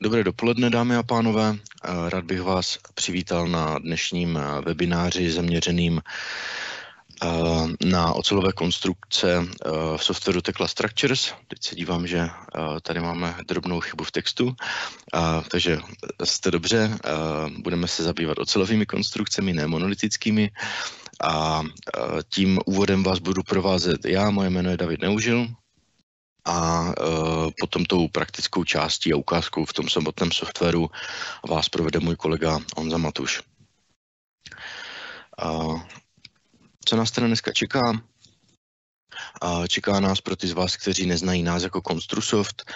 Dobré dopoledne, dámy a pánové. Rád bych vás přivítal na dnešním webináři zaměřeným na ocelové konstrukce v softwaru Tekla Structures. Teď se dívám, že tady máme drobnou chybu v textu, takže jste dobře. Budeme se zabývat ocelovými konstrukcemi, ne monolitickými. A tím úvodem vás budu provázet já, moje jméno je David Neužil. A potom tou praktickou částí a ukázkou v tom samotném softwaru vás provede můj kolega Honza Matuš. Co nás teda dneska čeká? Čeká nás pro ty z vás, kteří neznají nás jako Construsoft,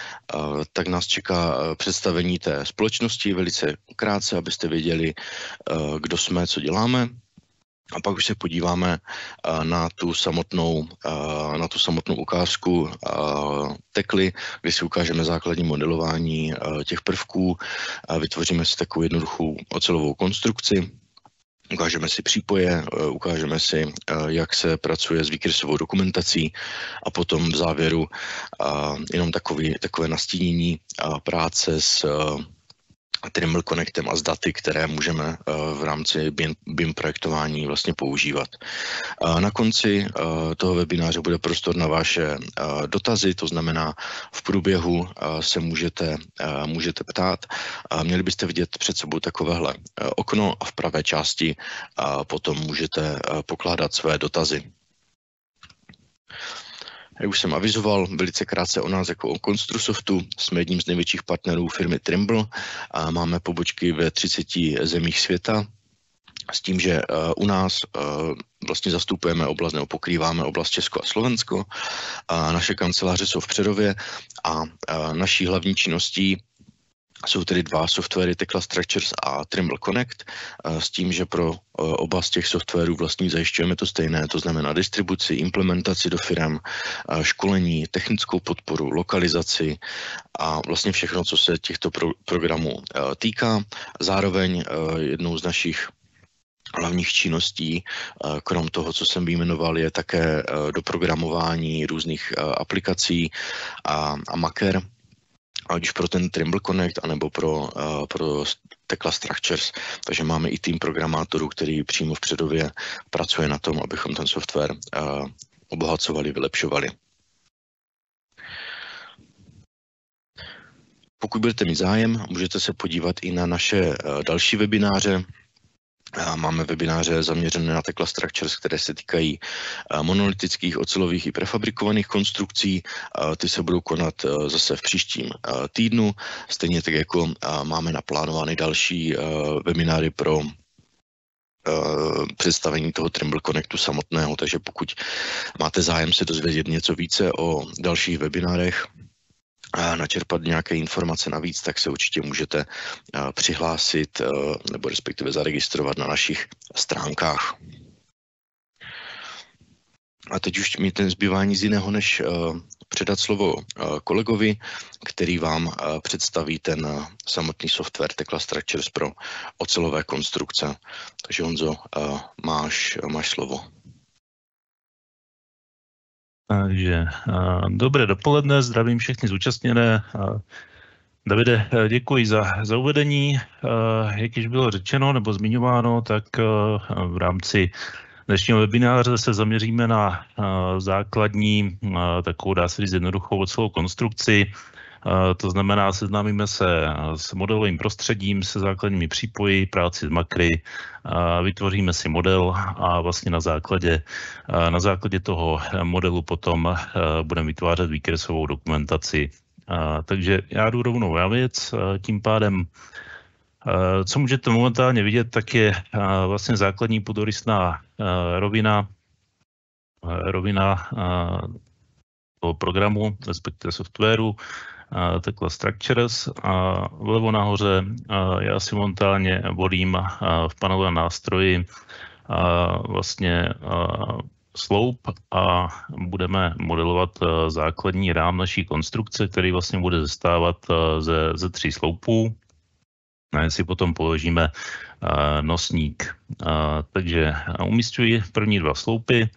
tak nás čeká představení té společnosti velice krátce, abyste věděli, kdo jsme, co děláme. A pak už se podíváme na tu samotnou ukázku Tekly, kde si ukážeme základní modelování těch prvků. Vytvoříme si takovou jednoduchou ocelovou konstrukci. Ukážeme si přípoje, ukážeme si, jak se pracuje s výkresovou dokumentací a potom v závěru jenom takové nastínění práce s Trimble Connectem a s daty, které můžeme v rámci BIM projektování vlastně používat. Na konci toho webináře bude prostor na vaše dotazy, to znamená v průběhu se můžete ptát. Měli byste vidět před sebou takovéhle okno a v pravé části potom můžete pokládat své dotazy. Jak už jsem avizoval, velice krátce o nás jako o Construsoftu. Jsme jedním z největších partnerů firmy Trimble a máme pobočky ve 30 zemích světa. S tím, že u nás vlastně zastupujeme oblast nebo pokrýváme oblast Česko a Slovensko. Naše kanceláře jsou v Přerově a naší hlavní činností jsou tedy dva softwary Tekla Structures a Trimble Connect, s tím, že pro oba z těch softwarů vlastně zajišťujeme to stejné, to znamená distribuci, implementaci do firem, školení, technickou podporu, lokalizaci a vlastně všechno, co se těchto programů týká. Zároveň jednou z našich hlavních činností, krom toho, co jsem vyjmenoval, je také doprogramování různých aplikací a maker, ať už pro ten Trimble Connect, anebo pro Tekla Structures. Takže máme i tým programátorů, který přímo v Přerově pracuje na tom, abychom ten software obohacovali, vylepšovali. Pokud budete mít zájem, můžete se podívat i na naše další webináře. Máme webináře zaměřené na Tekla Structures, které se týkají monolitických, ocelových i prefabrikovaných konstrukcí. Ty se budou konat zase v příštím týdnu, stejně tak jako máme naplánovány další webináry pro představení toho Trimble Connectu samotného, takže pokud máte zájem se dozvědět něco více o dalších webinárech, načerpat nějaké informace navíc, tak se určitě můžete přihlásit nebo respektive zaregistrovat na našich stránkách. A teď už mi nezbývá nic jiného, než předat slovo kolegovi, který vám představí ten samotný software Tekla Structures pro ocelové konstrukce. Takže Honzo, máš slovo. Takže dobré dopoledne, zdravím všechny zúčastněné. Davide, děkuji za uvedení. Jak již bylo řečeno nebo zmiňováno, tak v rámci dnešního webináře se zaměříme na základní, takovou dá se říct jednoduchou ocelovou konstrukci. To znamená, seznámíme se s modelovým prostředím, se základními přípoji, práci s makry, vytvoříme si model a vlastně na základě toho modelu potom budeme vytvářet výkresovou dokumentaci. Takže já jdu rovnou na věc, tím pádem, co můžete momentálně vidět, tak je vlastně základní půdorysná rovina toho programu, respektive softwaru, Tekla Structures a vlevo nahoře já si momentálně volím v panelu na nástroji vlastně sloup a budeme modelovat základní rám naší konstrukce, který vlastně bude zestávat ze 3 sloupů. A si potom položíme nosník. Takže umísťuji první 2 sloupy.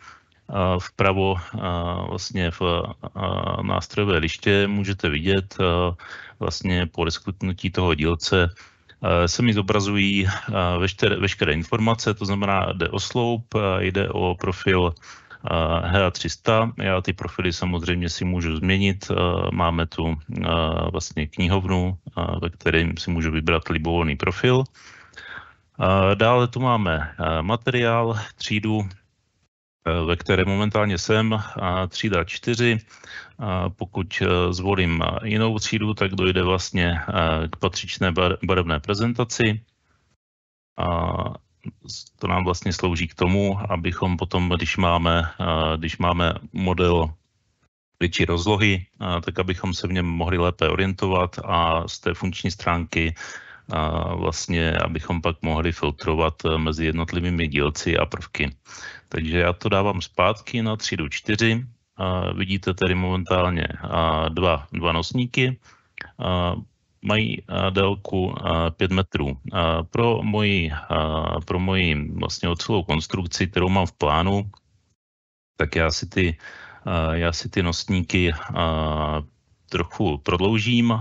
vpravo vlastně v nástrojové liště můžete vidět vlastně po rozkliknutí toho dílce se mi zobrazují veškeré informace, to znamená, jde o sloup, jde o profil HA300. Já ty profily samozřejmě si můžu změnit. Máme tu vlastně knihovnu, ve kterém si můžu vybrat libovolný profil. Dále tu máme materiál, třídu, ve které momentálně jsem, třída 4. Pokud zvolím jinou třídu, tak dojde vlastně k patřičné barevné prezentaci. To nám vlastně slouží k tomu, abychom potom, když máme model větší rozlohy, tak abychom se v něm mohli lépe orientovat a z té funkční stránky vlastně, abychom pak mohli filtrovat mezi jednotlivými dílci a prvky. Takže já to dávám zpátky na třídu 4. Vidíte tady momentálně dva nosníky. Mají délku 5 metrů. Pro moji vlastně celou konstrukci, kterou mám v plánu, tak já si ty nosníky trochu prodloužím.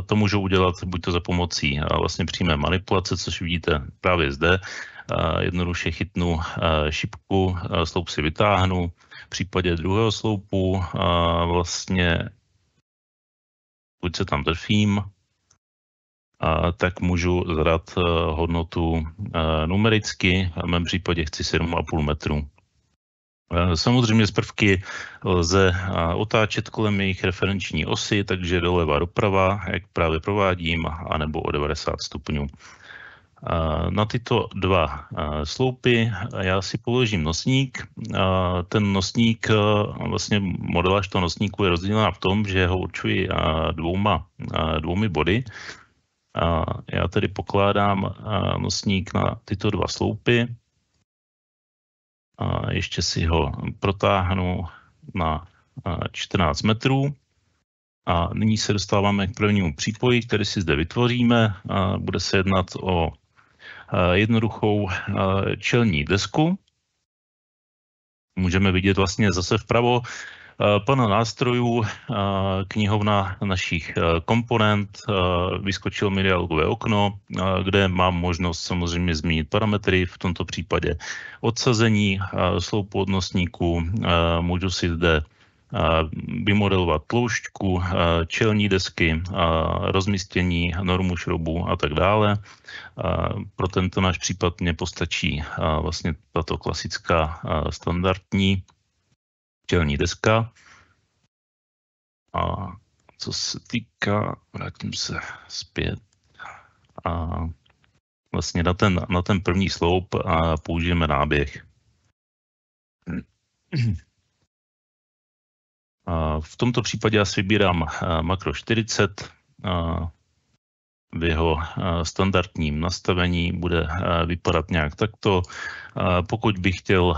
To můžu udělat buď to za pomocí vlastně přímé manipulace, což vidíte právě zde. Jednoduše chytnu šipku, sloup si vytáhnu. V případě druhého sloupu vlastně, buď se tam trfím, tak můžu zadat hodnotu numericky, v mém případě chci 7,5 metru. Samozřejmě z prvky lze otáčet kolem jejich referenční osy, takže doleva doprava, jak právě provádím, anebo o 90 stupňů. Na tyto dva sloupy já si položím nosník. Ten nosník, vlastně modeláž toho nosníku je rozdělená v tom, že ho určuji dvoumi body. Já tedy pokládám nosník na tyto dva sloupy. Ještě si ho protáhnu na 14 metrů. A nyní se dostáváme k prvnímu přípoji, který si zde vytvoříme. Bude se jednat o jednoduchou čelní desku. Můžeme vidět vlastně zase vpravo panel nástrojů, knihovna našich komponent, vyskočilo mi dialogové okno, kde mám možnost samozřejmě změnit parametry, v tomto případě odsazení sloupu od nosníku, můžu si zde vymodelovat tloušťku, čelní desky, rozmístění, normu šroubů a tak dále. Pro tento náš případ mě postačí vlastně tato klasická standardní čelní deska. A co se týká, vrátím se zpět, a vlastně na ten první sloup použijeme náběh. V tomto případě já si vybírám makro 40. V jeho standardním nastavení bude vypadat nějak takto. Pokud bych chtěl,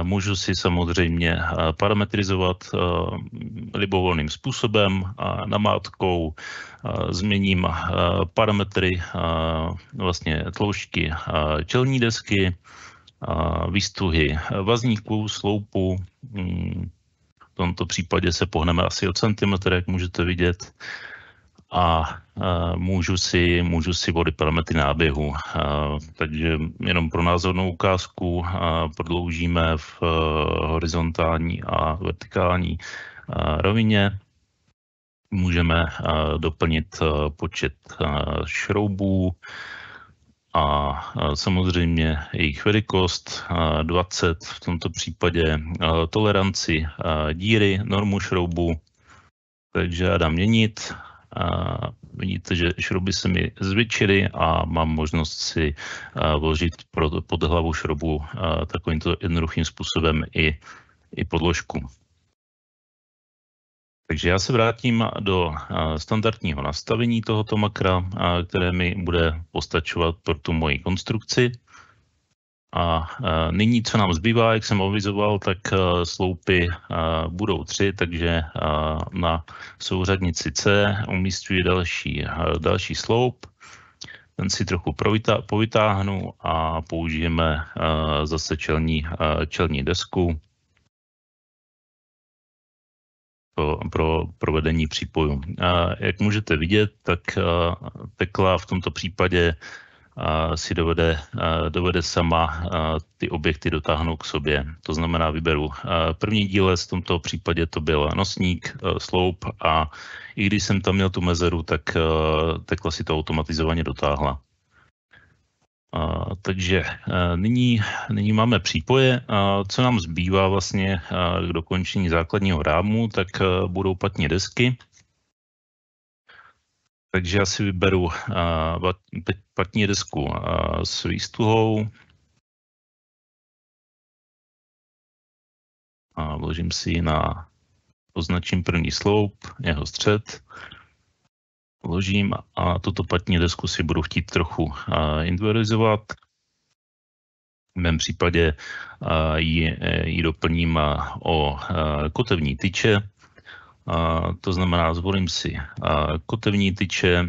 můžu si samozřejmě parametrizovat libovolným způsobem. Namátkou změním parametry vlastně tloušťky čelní desky, výstuhy vazníků, sloupů. V tomto případě se pohneme asi o centimetr, jak můžete vidět. A můžu si volit parametry náběhu. Takže jenom pro názornou ukázku prodloužíme v horizontální a vertikální rovině. Můžeme doplnit počet šroubů a samozřejmě jejich velikost 20, v tomto případě toleranci díry, normu šroubu. Takže já dám měnit. Vidíte, že šrouby se mi zvětšily a mám možnost si vložit pod hlavu šroubu takovýmto jednoduchým způsobem i podložku. Takže já se vrátím do standardního nastavení tohoto makra, které mi bude postačovat pro tu moji konstrukci. A nyní, co nám zbývá, jak jsem avizoval, tak sloupy budou 3, takže na souřadnici C umístuji další sloup. Ten si trochu povytáhnu a použijeme zase čelní desku. pro provedení přípoju. Jak můžete vidět, tak Tekla v tomto případě si dovede sama ty objekty dotáhnout k sobě. To znamená, vyberu první dílec, v tomto případě to byl nosník, sloup a i když jsem tam měl tu mezeru, tak Tekla si to automatizovaně dotáhla. Takže nyní máme přípoje. Co nám zbývá vlastně k dokončení základního rámu, tak budou patní desky. Takže já si vyberu patní desku s výstuhou a vložím si ji označím první sloup, jeho střed, vložím a tuto patní desku si budu chtít trochu individualizovat. V mém případě ji doplním o kotevní tyče. To znamená, zvolím si kotevní tyče,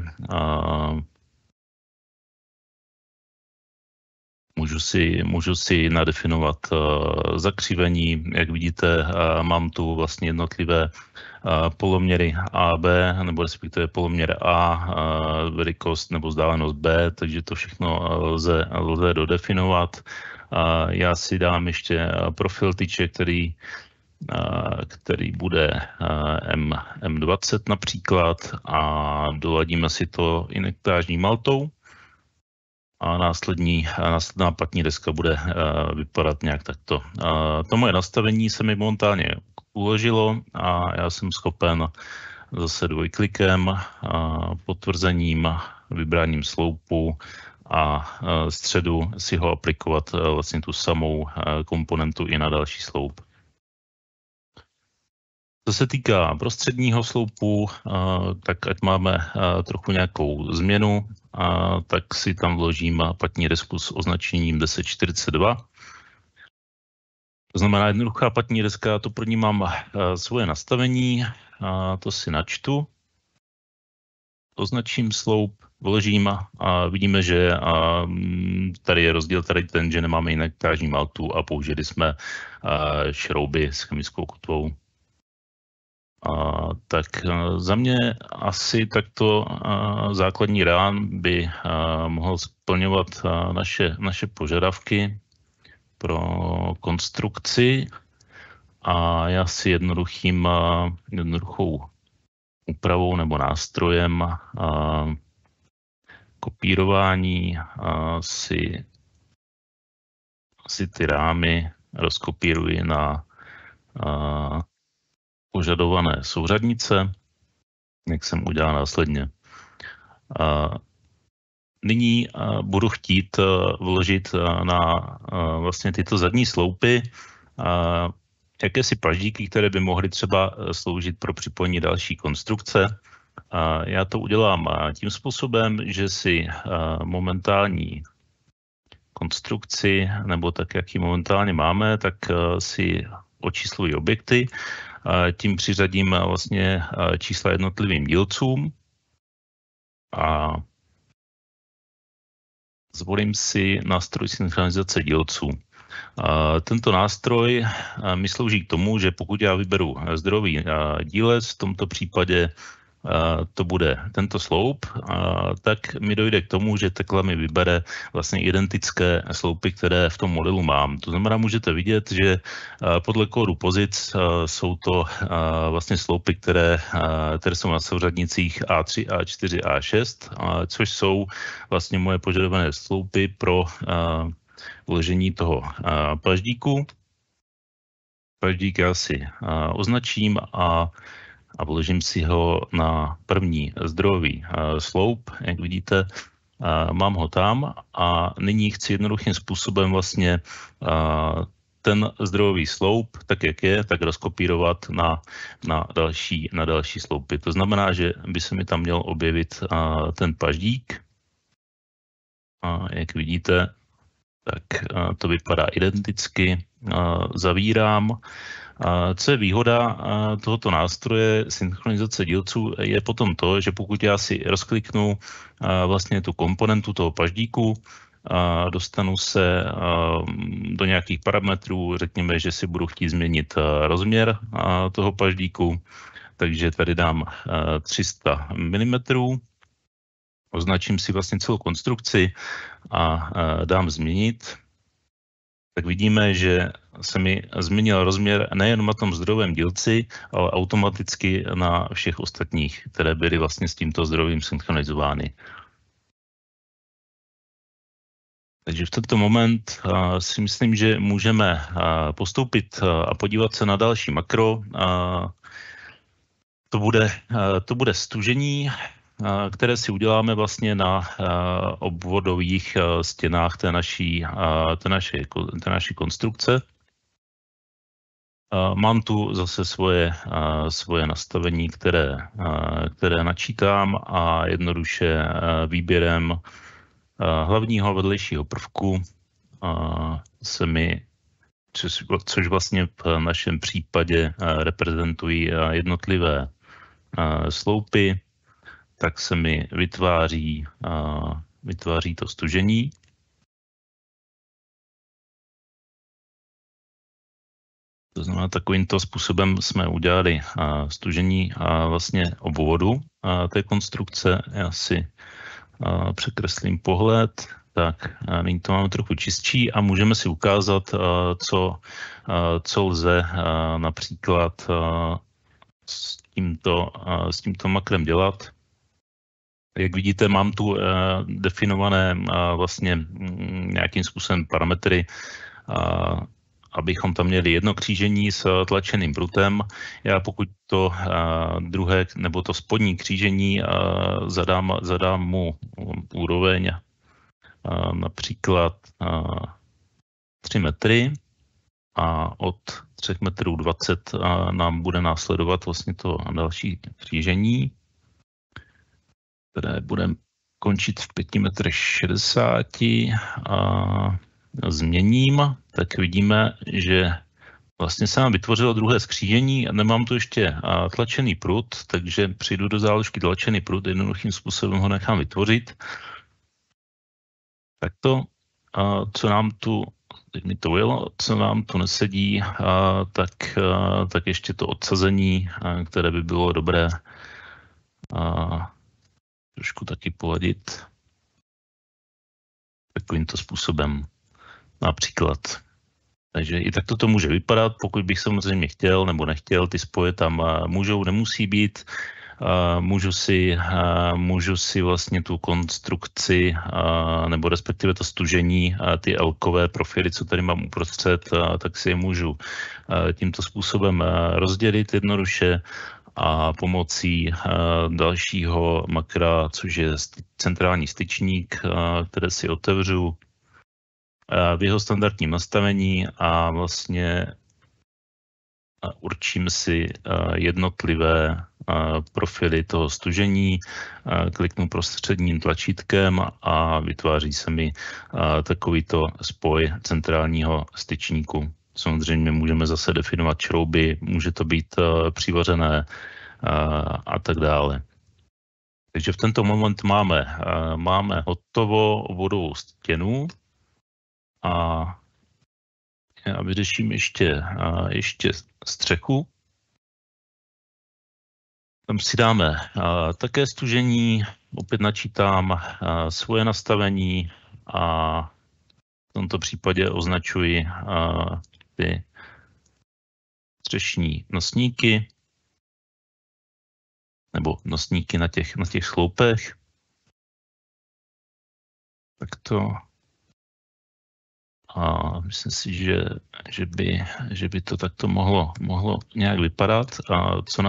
můžu si nadefinovat zakřivení. Jak vidíte, mám tu vlastně jednotlivé poloměry A, B, nebo respektive poloměr A, velikost nebo vzdálenost B, takže to všechno lze dodefinovat. Já si dám ještě profil tyče, který bude M20 například a doladíme si to inektážní maltou a následná patní deska bude vypadat nějak takto. To moje nastavení se mi momentálně uložilo a já jsem schopen zase dvojklikem, potvrzením, vybráním sloupu a středu si ho aplikovat vlastně tu samou komponentu i na další sloup. Co se týká prostředního sloupu, tak ať máme trochu nějakou změnu, tak si tam vložím patní desku s označením 1042. To znamená jednoduchá patní deska, to pro ní mám svoje nastavení, to si načtu, označím sloup, vložím a vidíme, že tady je rozdíl tady ten, že nemáme inektážní maltu a použili jsme šrouby s chemickou kotvou. Tak za mě asi takto základní rám by mohl splňovat naše požadavky pro konstrukci a já si jednoduchou úpravou nebo nástrojem kopírování si ty rámy rozkopíruji na požadované souřadnice, jak jsem udělal následně. Nyní budu chtít vložit na vlastně tyto zadní sloupy jakési paždíky, které by mohly třeba sloužit pro připojení další konstrukce. Já to udělám tím způsobem, že si momentální konstrukci, nebo tak, jak ji momentálně máme, tak si očísluji objekty. Tím přiřadím vlastně čísla jednotlivým dílcům a zvolím si nástroj synchronizace dílců. Tento nástroj mi slouží k tomu, že pokud já vyberu zdrojový dílec, v tomto případě to bude tento sloup, tak mi dojde k tomu, že Tekla mi vybere vlastně identické sloupy, které v tom modelu mám. To znamená, můžete vidět, že podle kódu pozic jsou to vlastně sloupy, které jsou na souřadnicích A3, A4, A6, což jsou vlastně moje požadované sloupy pro vložení toho paždíku. Paždík já si označím a vložím si ho na první zdrojový sloup, jak vidíte, mám ho tam a nyní chci jednoduchým způsobem vlastně ten zdrojový sloup, tak jak je, tak rozkopírovat na další sloupy. To znamená, že by se mi tam měl objevit ten paždík. Jak vidíte, tak to vypadá identicky. Zavírám. Co je výhoda tohoto nástroje synchronizace dílců je potom to, že pokud já si rozkliknu vlastně tu komponentu toho paždíku, dostanu se do nějakých parametrů, řekněme, že si budu chtít změnit rozměr toho paždíku, takže tady dám 300 mm, označím si vlastně celou konstrukci a dám změnit, tak vidíme, že se mi změnil rozměr nejen na tom zdrojovém dílci, ale automaticky na všech ostatních, které byly vlastně s tímto zdrojovým synchronizovány. Takže v tento moment si myslím, že můžeme postoupit a podívat se na další makro. To bude stužení, které si uděláme vlastně na obvodových stěnách té naší konstrukce. Mám tu zase svoje nastavení, které načítám a jednoduše výběrem hlavního vedlejšího prvku se mi, což vlastně v našem případě reprezentují jednotlivé sloupy, tak se mi vytváří to stužení. To znamená, takovýmto způsobem jsme udělali stužení vlastně obvodu té konstrukce. Já si překreslím pohled, tak nyní to máme trochu čistší a můžeme si ukázat, co lze například s tímto makrem dělat. Jak vidíte, mám tu definované vlastně nějakým způsobem parametry, abychom tam měli jedno křížení s tlačeným prutem. Já pokud to druhé nebo to spodní křížení zadám mu úroveň například 3 metry a od 3,20 m nám bude následovat vlastně to další křížení, které bude končit v 5,60 m a změním, tak vidíme, že vlastně se nám vytvořilo druhé skřížení a nemám tu ještě tlačený prut, takže přijdu do záložky tlačený prut, jednoduchým způsobem ho nechám vytvořit. Takto, co nám tu, teď mi to ujelo, co nám tu nesedí, tak ještě to odsazení, které by bylo dobré trošku taky poladit takovýmto způsobem například. Takže i takto to může vypadat, pokud bych samozřejmě chtěl nebo nechtěl, ty spoje tam můžou, nemusí být. Můžu si vlastně tu konstrukci nebo respektive to stužení, ty L-kové profily, co tady mám uprostřed, tak si je můžu tímto způsobem rozdělit jednoduše a pomocí dalšího makra, což je centrální styčník, které si otevřu v jeho standardním nastavení a vlastně určím si jednotlivé profily toho stužení, kliknu prostředním tlačítkem a vytváří se mi takovýto spoj centrálního styčníku. Samozřejmě můžeme zase definovat šrouby, může to být přivařené a tak dále. Takže v tento moment máme hotovou obvodovou stěnu a já vyřeším ještě střechu. Tam si dáme také stužení, opět načítám svoje nastavení a v tomto případě označuji ty střešní nosníky nebo nosníky na těch sloupech. Tak to a myslím si, že by to takto mohlo nějak vypadat. A co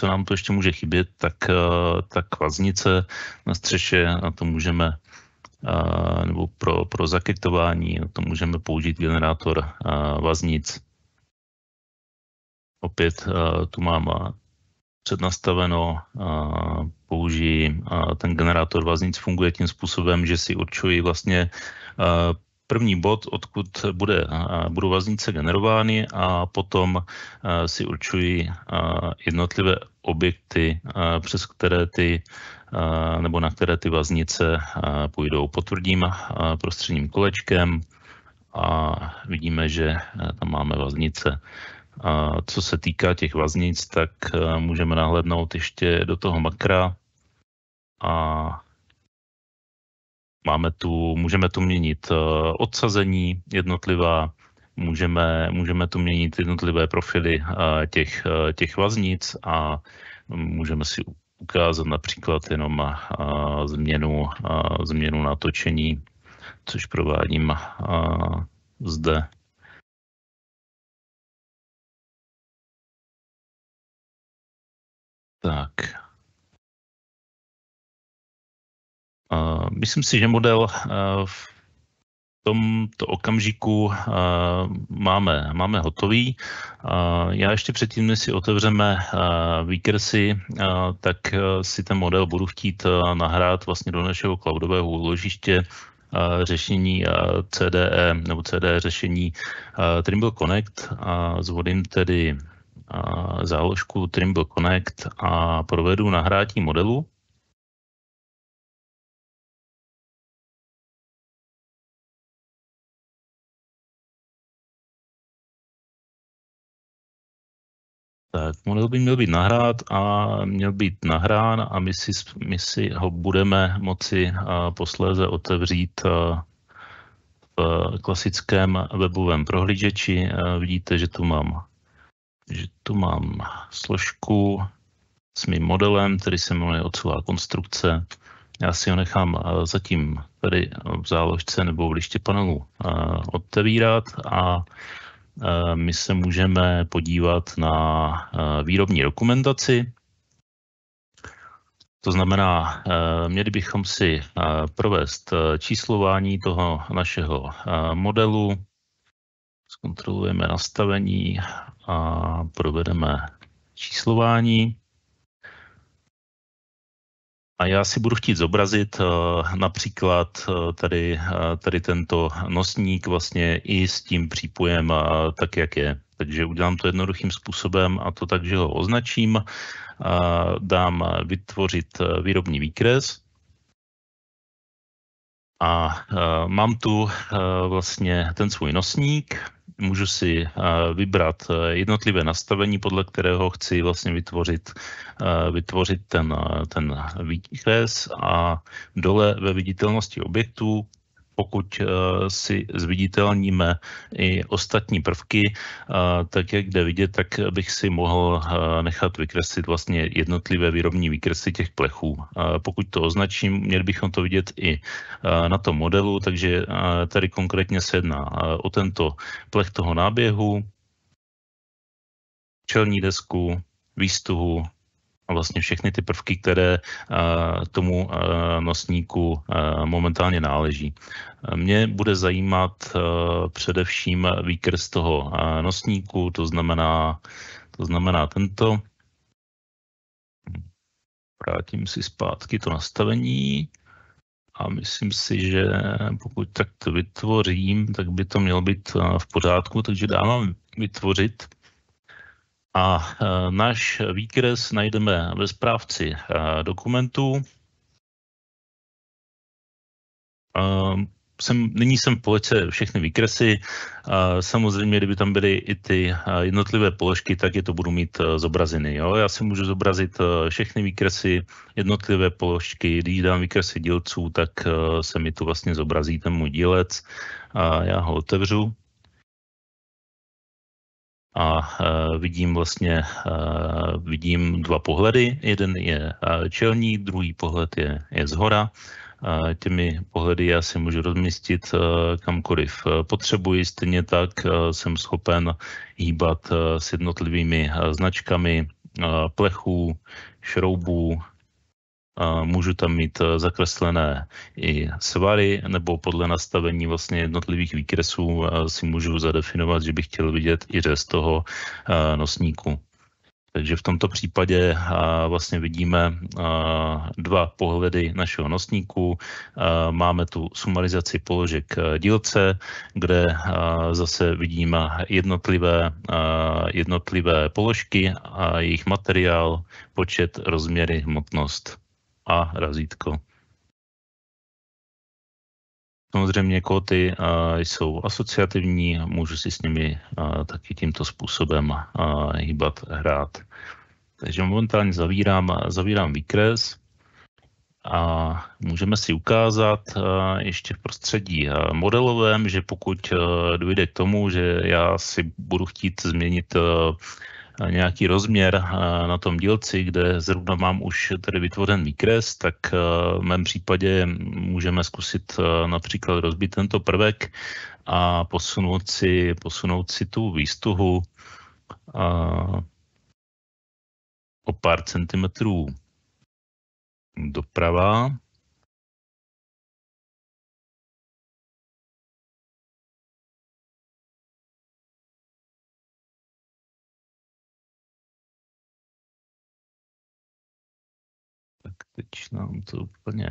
nám to ještě může chybět, tak vaznice na střeše, na to můžeme, nebo pro zakrytování, na to můžeme použít generátor vaznic. Opět tu mám přednastaveno, použiji ten generátor vaznic, funguje tím způsobem, že si určuji vlastně první bod, odkud budou vaznice generovány a potom si určuji jednotlivé objekty, přes které ty nebo na které ty vaznice půjdou. Potvrdím prostředním kolečkem a vidíme, že tam máme vaznice. Co se týká těch vaznic, tak můžeme nahlédnout ještě do toho makra a můžeme tu měnit odsazení jednotlivá, můžeme tu měnit jednotlivé profily těch vaznic a můžeme si ukázat například jenom změnu natočení, což provádím zde. Tak. Myslím si, že model v tomto okamžiku máme hotový. Já ještě předtím, než si otevřeme výkresy, tak si ten model budu chtít nahrát vlastně do našeho cloudového úložiště řešení CDE nebo CDE řešení Trimble Connect. Zvolím tedy záložku Trimble Connect a provedu nahrátí modelu. Tak, model by měl být nahrát a měl být nahrán a my si ho budeme moci posléze otevřít v klasickém webovém prohlížeči. Vidíte, že tu mám složku s mým modelem, který se jmenuje ocelová konstrukce. Já si ho nechám zatím tady v záložce nebo v liště panelu otevírat a my se můžeme podívat na výrobní dokumentaci. To znamená, měli bychom si provést číslování toho našeho modelu. Zkontrolujeme nastavení a provedeme číslování. A já si budu chtít zobrazit například tady tento nosník vlastně i s tím přípojem tak, jak je. Takže udělám to jednoduchým způsobem a to tak, že ho označím. Dám vytvořit výrobní výkres. A mám tu vlastně ten svůj nosník. Můžu si vybrat jednotlivé nastavení, podle kterého chci vlastně vytvořit ten výkres a dole ve viditelnosti objektů, pokud si zviditelníme i ostatní prvky, tak jak jde vidět, tak bych si mohl nechat vykreslit vlastně jednotlivé výrobní výkresy těch plechů. Pokud to označím, měli bychom to vidět i na tom modelu, takže tady konkrétně se jedná o tento plech toho náběhu, čelní desku, výstuhu, a vlastně všechny ty prvky, které tomu nosníku momentálně náleží. Mě bude zajímat především výkres toho nosníku, to znamená tento. Vrátím si zpátky to nastavení a myslím si, že pokud takto vytvořím, tak by to mělo být v pořádku, takže dávám vytvořit. A náš výkres najdeme ve správci dokumentů. Nyní jsem polecel všechny výkresy. Samozřejmě, kdyby tam byly i ty jednotlivé položky, tak je to budu mít zobrazeny. Jo? Já si můžu zobrazit všechny výkresy, jednotlivé položky. Když dám výkresy dílců, tak se mi tu vlastně zobrazí ten můj dílec. Já ho otevřu. A vidím dva pohledy. Jeden je čelní, druhý pohled je zhora. Těmi pohledy já si můžu rozmístit kamkoliv potřebuji. Stejně tak jsem schopen hýbat s jednotlivými značkami plechů, šroubů. Můžu tam mít zakreslené i svary, nebo podle nastavení vlastně jednotlivých výkresů si můžu zadefinovat, že bych chtěl vidět i řez toho nosníku. Takže v tomto případě vlastně vidíme dva pohledy našeho nosníku. Máme tu sumarizaci položek dílce, kde zase vidíme jednotlivé položky a jejich materiál, počet, rozměry, hmotnost. a razítko. Samozřejmě kóty jsou asociativní, můžu si s nimi taky tímto způsobem hýbat, hrát. Takže momentálně zavírám výkres a můžeme si ukázat ještě v prostředí modelovém, že pokud dojde k tomu, že já si budu chtít změnit nějaký rozměr na tom dílci, kde zrovna mám už tady vytvořen výkres, tak v mém případě můžeme zkusit například rozbít tento prvek a posunout si tu výstuhu o pár centimetrů doprava. Tak teď nám to úplně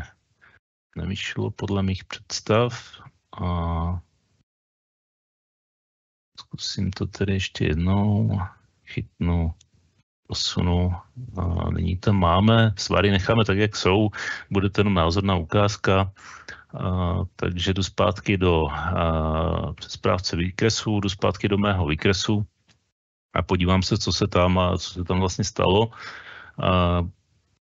nevyšlo podle mých představ a zkusím to tedy ještě jednou, chytnu, posunu. Nyní tam máme, svary necháme tak, jak jsou, bude to jenom názorná ukázka, takže jdu zpátky do správce výkresu, jdu zpátky do mého výkresu a podívám se, co se tam vlastně stalo.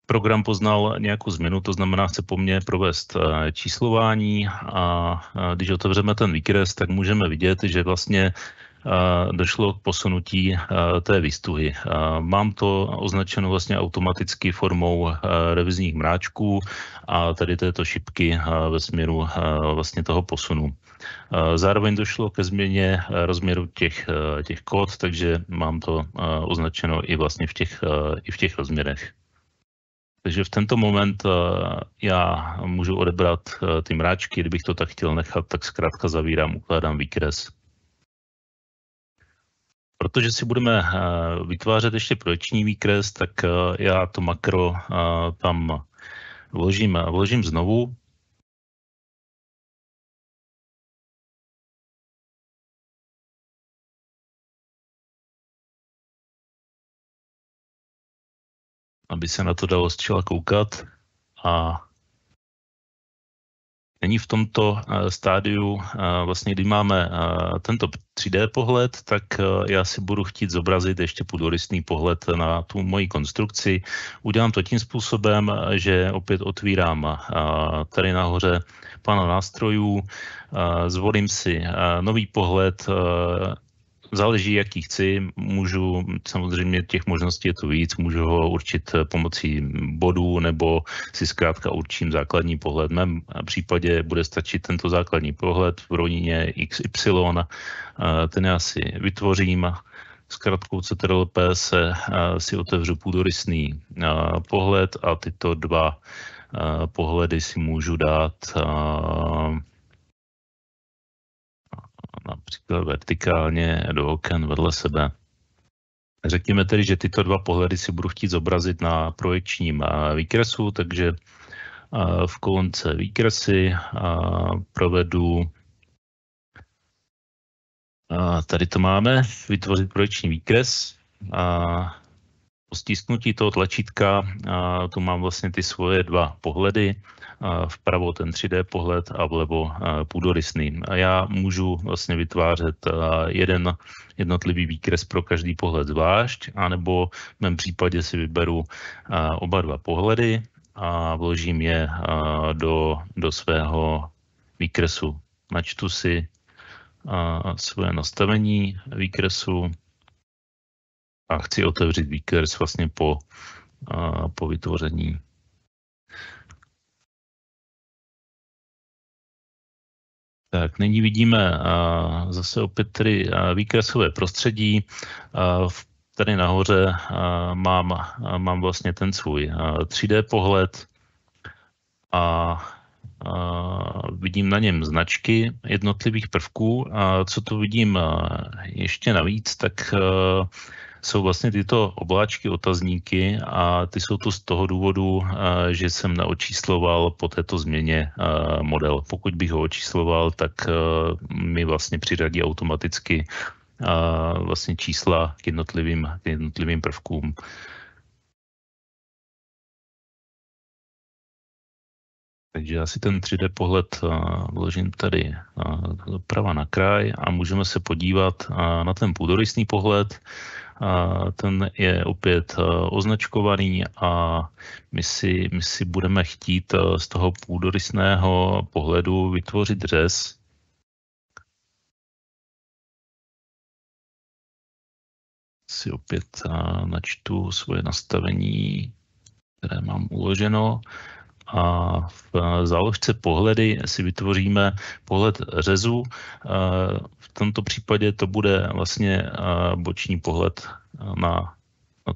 Program poznal nějakou změnu, to znamená, chce po mně provést číslování a když otevřeme ten výkres, tak můžeme vidět, že vlastně došlo k posunutí té výstuhy. Mám to označeno vlastně automaticky formou revizních mráčků a tady této šipky ve směru vlastně toho posunu. Zároveň došlo ke změně rozměru těch kód, takže mám to označeno i vlastně v těch rozměrech. Takže v tento moment já můžu odebrat ty mráčky, kdybych to tak chtěl nechat, tak zkrátka zavírám, ukládám výkres. Protože si budeme vytvářet ještě projekční výkres, tak já to makro tam vložím znovu. Aby se na to dalo zčela koukat a není v tomto stádiu, vlastně kdy máme tento 3D pohled, tak já si budu chtít zobrazit ještě půdorysný pohled na tu moji konstrukci. Udělám to tím způsobem, že opět otvírám tady nahoře pána nástrojů, zvolím si nový pohled, záleží, jaký chci, můžu, samozřejmě těch možností je tu víc, můžu ho určit pomocí bodů nebo si zkrátka určím základní pohled. V mém případě bude stačit tento základní pohled v rovině XY, ten já si vytvořím. Zkrátkou CTRL-P si otevřu půdorysný pohled a tyto dva pohledy si můžu dát například vertikálně do oken vedle sebe. Řekněme tedy, že tyto dva pohledy si budu chtít zobrazit na projekčním výkresu, takže v kolonce výkresy provedu, tady to máme, vytvořit projekční výkres. Po stisknutí toho tlačítka tu mám vlastně ty svoje dva pohledy, vpravo ten 3D pohled a vlevo půdorysný. A já můžu vlastně vytvářet jeden jednotlivý výkres pro každý pohled zvlášť, anebo v mém případě si vyberu oba dva pohledy a vložím je do svého výkresu. Načtu si svoje nastavení výkresu a chci otevřít výkres vlastně po vytvoření. Tak, nyní vidíme zase opět tedy výkresové prostředí. Tady nahoře mám vlastně ten svůj 3D pohled a vidím na něm značky jednotlivých prvků. A co tu vidím ještě navíc, tak jsou vlastně tyto obláčky, otazníky a ty jsou tu z toho důvodu, že jsem neočísloval po této změně model. Pokud bych ho očísloval, tak mi vlastně přiřadí automaticky vlastně čísla k jednotlivým prvkům. Takže já si ten 3D pohled vložím tady doprava na kraj a můžeme se podívat na ten půdorysný pohled. Ten je opět označkovaný a my si budeme chtít z toho půdorysného pohledu vytvořit řez. Si opět načtu svoje nastavení, které mám uloženo. A v záložce pohledy si vytvoříme pohled řezu. V tomto případě to bude vlastně boční pohled na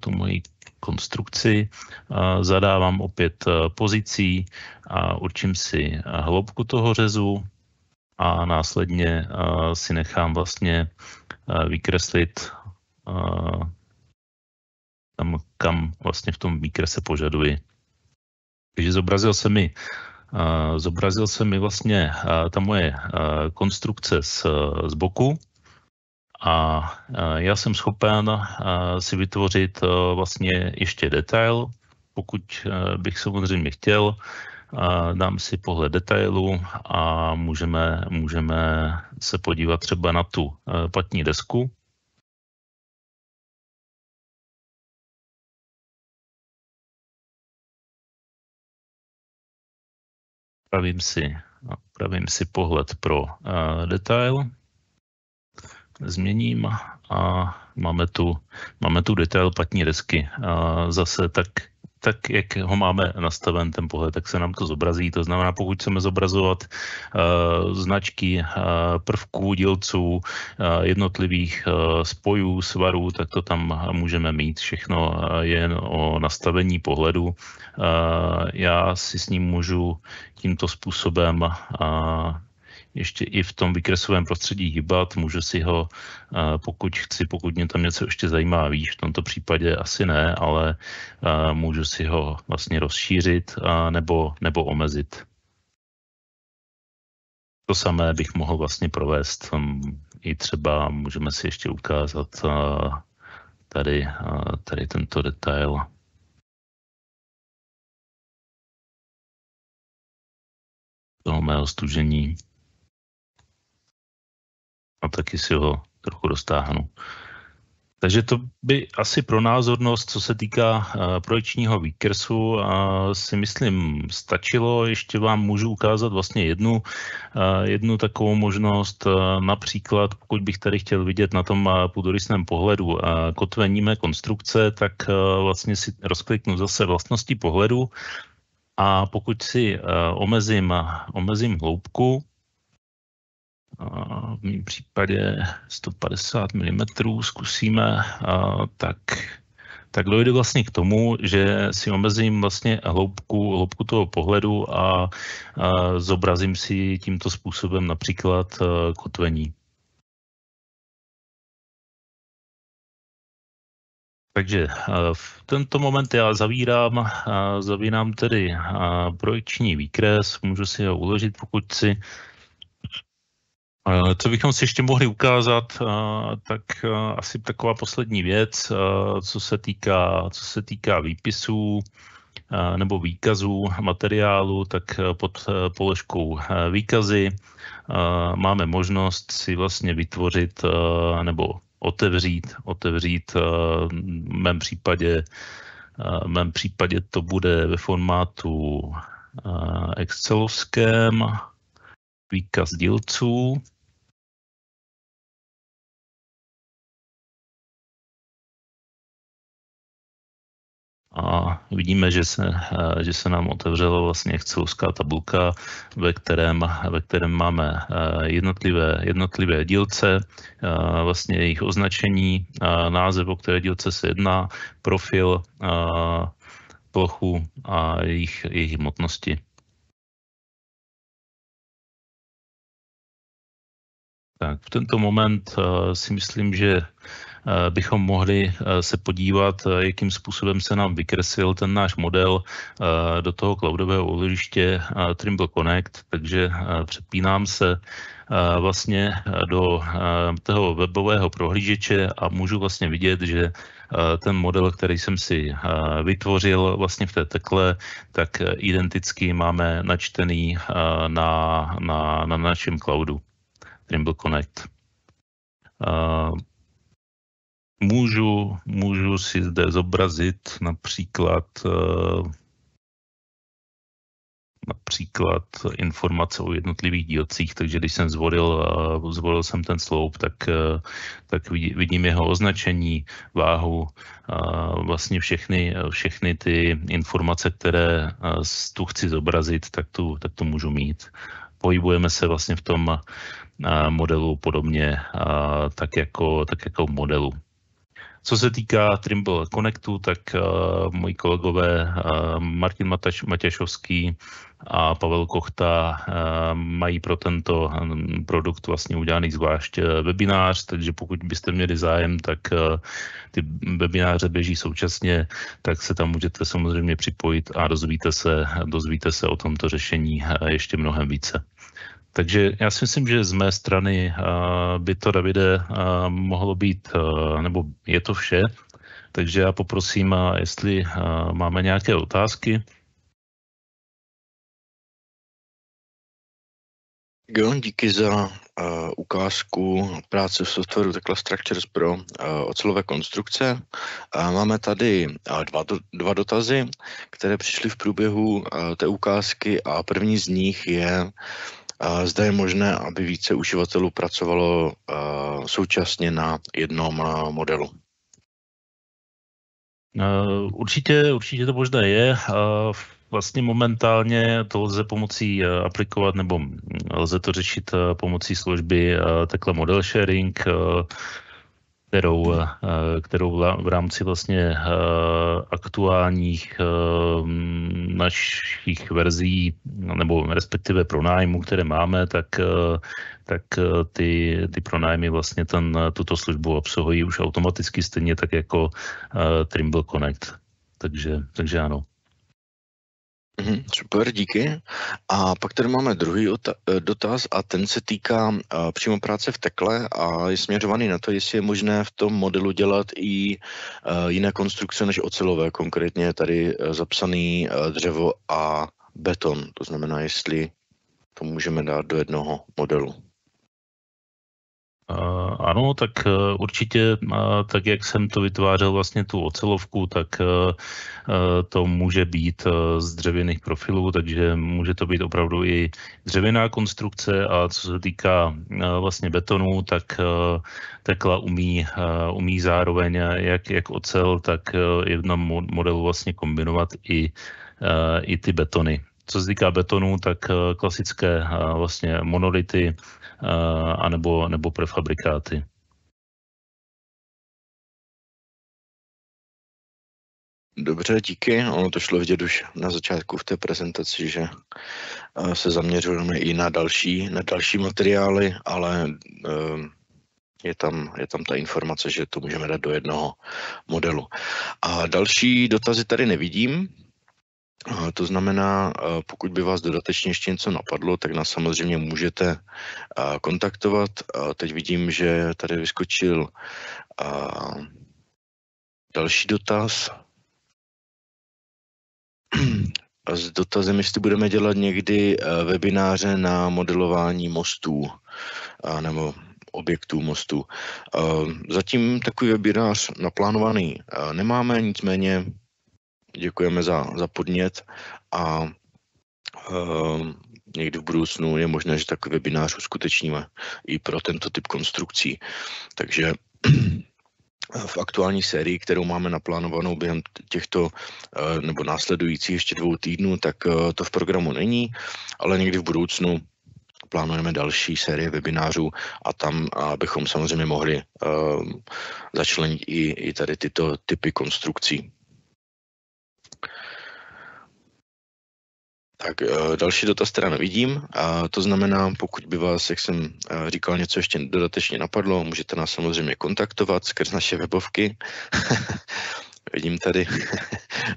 tu moji konstrukci. Zadávám opět pozicí a určím si hloubku toho řezu a následně si nechám vlastně vykreslit tam, kam vlastně v tom výkrese požaduji. Takže zobrazil se mi vlastně ta moje konstrukce z boku a já jsem schopen si vytvořit vlastně ještě detail, pokud bych samozřejmě chtěl. Dám si pohled detailu a můžeme se podívat třeba na tu patní desku. Upravím si pohled pro detail, změním a máme tu detail patní desky. Zase tak, jak ho máme nastaven ten pohled, tak se nám to zobrazí. To znamená, pokud chceme zobrazovat značky prvků, dílců, jednotlivých spojů, svarů, tak to tam můžeme mít. Všechno jen o nastavení pohledu. Já si s ním můžu tímto způsobem ještě i v tom výkresovém prostředí hýbat, můžu si ho, pokud mě tam něco ještě zajímá víc, v tomto případě asi ne, ale můžu si ho vlastně rozšířit nebo omezit. To samé bych mohl vlastně provést i třeba, můžeme si ještě ukázat tady tento detail. Toho mého stužení. A taky si ho trochu roztáhnu. Takže to by asi pro názornost, co se týká projekčního výkresu, si myslím stačilo. Ještě vám můžu ukázat vlastně jednu takovou možnost. Například, pokud bych tady chtěl vidět na tom půdorysném pohledu kotvení mé konstrukce, tak vlastně si rozkliknu zase vlastnosti pohledu a pokud si omezím hloubku, v mém případě 150 mm zkusíme, tak dojde vlastně k tomu, že si omezím vlastně hloubku toho pohledu a zobrazím si tímto způsobem například kotvení. Takže v tento moment já zavírám tedy projekční výkres, můžu si ho uložit, pokud si. Co bychom si ještě mohli ukázat, tak asi taková poslední věc, co se týká výpisů nebo výkazů materiálu, tak pod položkou výkazy máme možnost si vlastně vytvořit nebo otevřít v mém případě to bude ve formátu excelovském, výkaz dílců. A vidíme, že se nám otevřela vlastně excelovská tabulka, ve kterém máme jednotlivé dílce, vlastně jejich označení, název, o které dílce se jedná, profil, plochu a jejich hmotnosti. Tak v tento moment si myslím, že bychom mohli se podívat, jakým způsobem se nám vykreslil ten náš model do toho cloudového úložiště Trimble Connect, takže přepínám se vlastně do toho webového prohlížeče a můžu vlastně vidět, že ten model, který jsem si vytvořil vlastně v té tekle, tak identicky máme načtený na našem cloudu Trimble Connect. Můžu si zde zobrazit například informace o jednotlivých dílcích, takže když jsem zvolil jsem ten sloup, tak vidím jeho označení, váhu, vlastně všechny ty informace, které tu chci zobrazit, tak tu můžu mít. Pohybujeme se vlastně v tom modelu podobně tak jako v modelu. Co se týká Trimble Connectu, tak moji kolegové Martin Matěšovský a Pavel Kochta mají pro tento produkt vlastně udělaný zvlášť webinář, takže pokud byste měli zájem, tak ty webináře běží současně, tak se tam můžete samozřejmě připojit a dozvíte se o tomto řešení ještě mnohem více. Takže já si myslím, že z mé strany by to, Davide, mohlo být, nebo je to vše. Takže já poprosím, jestli máme nějaké otázky. Jo, díky za ukázku práce v softwaru Tekla Structures pro ocelové konstrukce. Máme tady dva dotazy, které přišly v průběhu té ukázky a první z nich je, zda je možné, aby více uživatelů pracovalo současně na jednom modelu. Určitě to možné je. Vlastně momentálně to lze pomocí aplikovat, nebo lze to řešit pomocí služby Tekla Model Sharing, kterou v rámci vlastně aktuálních našich verzí, nebo respektive pronájmu, které máme, tak ty pronájmy vlastně tuto službu obsahují už automaticky, stejně tak jako Trimble Connect. Takže ano. Super, díky. A pak tady máme druhý dotaz a ten se týká přímo práce v Tekle a je směřovaný na to, jestli je možné v tom modelu dělat i jiné konstrukce než ocelové, konkrétně je tady zapsaný dřevo a beton, to znamená, jestli to můžeme dát do jednoho modelu. Ano, tak určitě, tak jak jsem to vytvářel vlastně tu ocelovku, tak to může být z dřevěných profilů, takže může to být opravdu i dřevěná konstrukce a co se týká vlastně betonu, tak Tekla umí zároveň jak ocel, tak v jednom modelu vlastně kombinovat i ty betony. Co se týká betonu, tak klasické vlastně monolity nebo prefabrikáty. Dobře, díky. Ono to šlo vidět už na začátku v té prezentaci, že se zaměřujeme i na další materiály, ale je tam ta informace, že to můžeme dát do jednoho modelu. A další dotazy tady nevidím. To znamená, pokud by vás dodatečně ještě něco napadlo, tak nás samozřejmě můžete kontaktovat. Teď vidím, že tady vyskočil další dotaz. S dotazem, jestli budeme dělat někdy webináře na modelování mostů nebo objektů mostů. Zatím takový webinář naplánovaný nemáme, nicméně děkujeme za podnět a někdy v budoucnu je možné, že takový webinář uskutečníme i pro tento typ konstrukcí. Takže v aktuální sérii, kterou máme naplánovanou během těchto nebo následujících ještě 2 týdnů, tak to v programu není, ale někdy v budoucnu plánujeme další série webinářů a tam bychom samozřejmě mohli začlenit i tady tyto typy konstrukcí. Tak další dotaz teda nevidím, a to znamená, pokud by vás, jak jsem říkal, něco ještě dodatečně napadlo, můžete nás samozřejmě kontaktovat skrz naše webovky. Vidím tady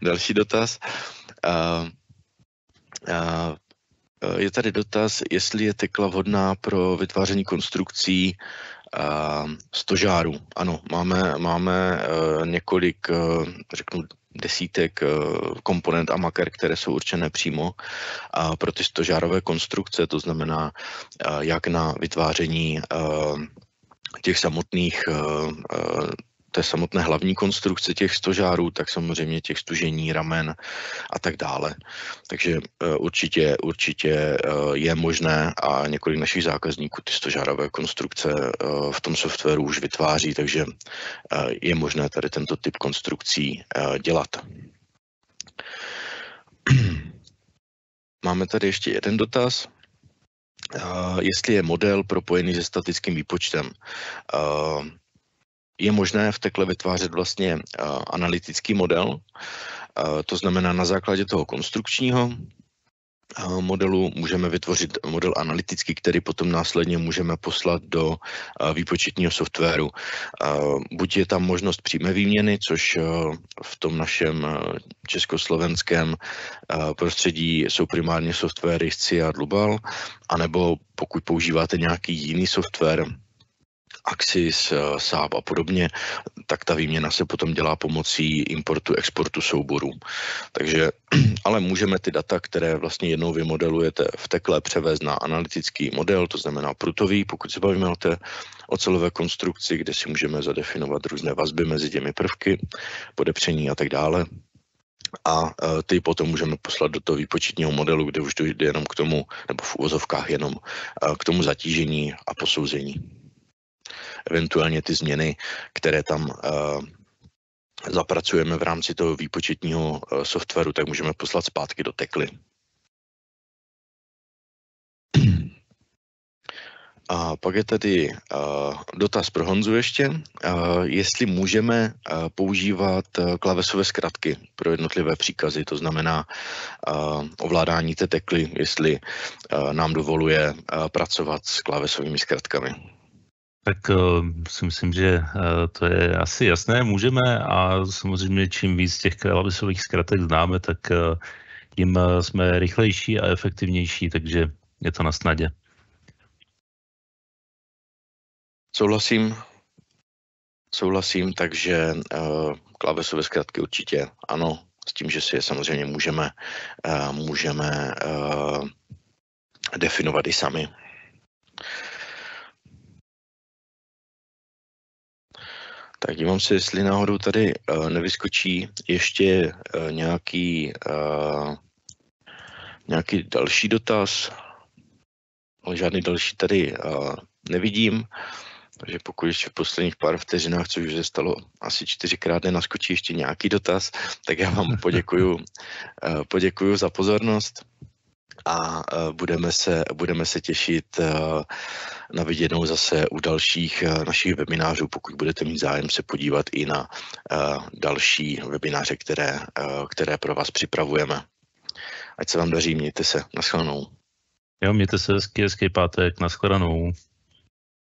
další dotaz. Je tady dotaz, jestli je Tekla vhodná pro vytváření konstrukcí stožárů. Ano, máme několik, řeknu, desítek komponent a maker, které jsou určené přímo pro ty stožárové konstrukce, to znamená jak na vytváření těch samotných té samotné hlavní konstrukce těch stožárů, tak samozřejmě těch stužení, ramen a tak dále. Takže určitě je možné a několik našich zákazníků ty stožárové konstrukce v tom softwaru už vytváří, takže je možné tady tento typ konstrukcí dělat. Máme tady ještě jeden dotaz. Jestli je model propojený se statickým výpočtem. Je možné v Tekle vytvářet vlastně analytický model, to znamená na základě toho konstrukčního modelu můžeme vytvořit model analytický, který potom následně můžeme poslat do výpočetního softwaru. Buď je tam možnost přímé výměny, což v tom našem československém prostředí jsou primárně softwary SCI a Dlubal, anebo pokud používáte nějaký jiný software, Axis, SAP a podobně, tak ta výměna se potom dělá pomocí importu, exportu souborů. Takže, ale můžeme ty data, které vlastně jednou vymodelujete v Tekle, převést na analytický model, to znamená prutový, pokud se bavíme o té ocelové konstrukci, kde si můžeme zadefinovat různé vazby mezi těmi prvky, podepření a tak dále. A ty potom můžeme poslat do toho výpočetního modelu, kde už dojde jenom k tomu, nebo v uvozovkách jenom k tomu zatížení a posouzení. Eventuálně ty změny, které tam zapracujeme v rámci toho výpočetního softwaru, tak můžeme poslat zpátky do Tekly. A pak je tady dotaz pro Honzu ještě, jestli můžeme používat klávesové zkratky pro jednotlivé příkazy, to znamená ovládání té Tekly, jestli nám dovoluje pracovat s klávesovými zkratkami. Tak si myslím, že to je asi jasné, můžeme a samozřejmě čím víc těch klávesových zkratek známe, tak tím jsme rychlejší a efektivnější, takže je to na snadě. Souhlasím, takže klávesové zkratky určitě ano, s tím, že si je samozřejmě můžeme definovat i sami. Tak dívám se, jestli náhodou tady nevyskočí ještě nějaký další dotaz, ale žádný další tady nevidím, takže pokud ještě v posledních pár vteřinách, což už se stalo asi 4krát, nenaskočí ještě nějaký dotaz, tak já vám poděkuju za pozornost a budeme se těšit na viděnou zase u dalších našich webinářů, pokud budete mít zájem se podívat i na další webináře, které pro vás připravujeme. Ať se vám daří, mějte se, nashledanou. Jo, mějte se hezký pátek, nashledanou.